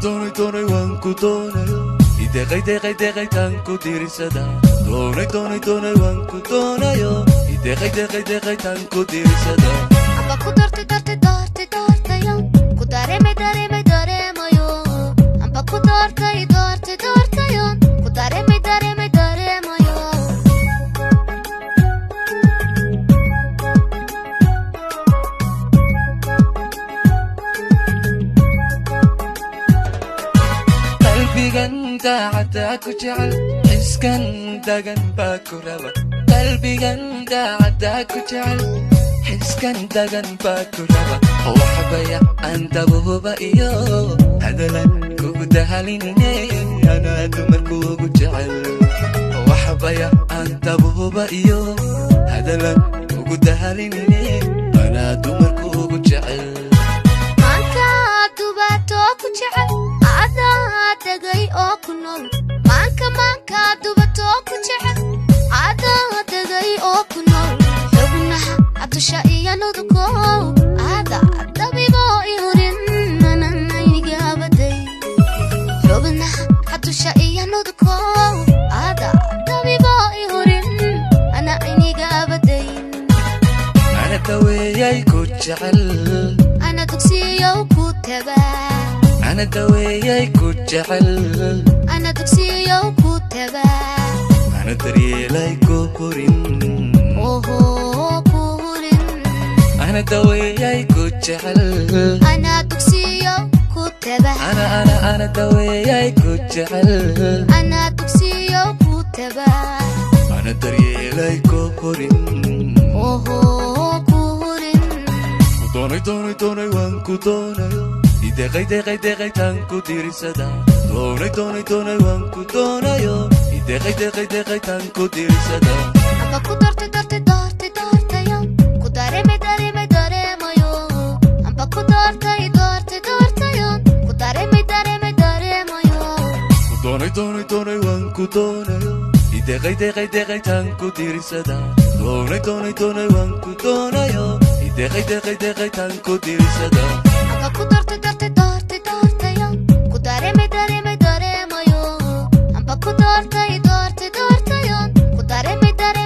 doonay waan ku doonayo ideeqay tan ku dirisada doonay waan ku doonayo ideeqay tan ku dirisada amba ku doortayo ku dareemayo amba ku doortayo ku dareemayo qalbigan daacada ku jecel xiskan dagan baa ku raba qalbigan daacada ku jecel xiskan dagan baa ku raba waxbaya aan dabuuba iyo hadalan kugu dahalinine anaa dumarkuugu jecel waxbaya aan dabuuba iyo hadalan kugu dahalinine anaa dumarkuugu jecel maanka dubato ku jecel adaa degay oo ku nool maanka dubato ku jecel adaa degay oo ku nool xubnaha adusha iyo nuduko ada dabibo ihurin nanayniga baday xubnaha adusha iyo nuduko ada dabibo ihurin anayniga baday ana daweeyay ku jecel ana dugsiyo ku tabaa ana daweeyay ku jecel ana dugsiyo ku tabaa ana daryeelay ku korin oho ku hurin ana daweeyay ku jecel ana dugsiyo ku tabaa ana daweeyay ku jecel ana dugsiyo ku tabaa ana daryeelay ku korin oho ku hurin doonay waan ku doonayo ideeqay tan ku dirisada doonay waan ku doonayo ideeqay tan ku dirisada amba ku doortayo ku dareemayo amba ku doortayo ku dareemayo doonay waan ku doonayo ideeqay tan ku dirisada doonay waan ku doonayo ideeqay tan ku dirisada amba ku doortayo ku dareemayo amba ku doortayo ku dareemayo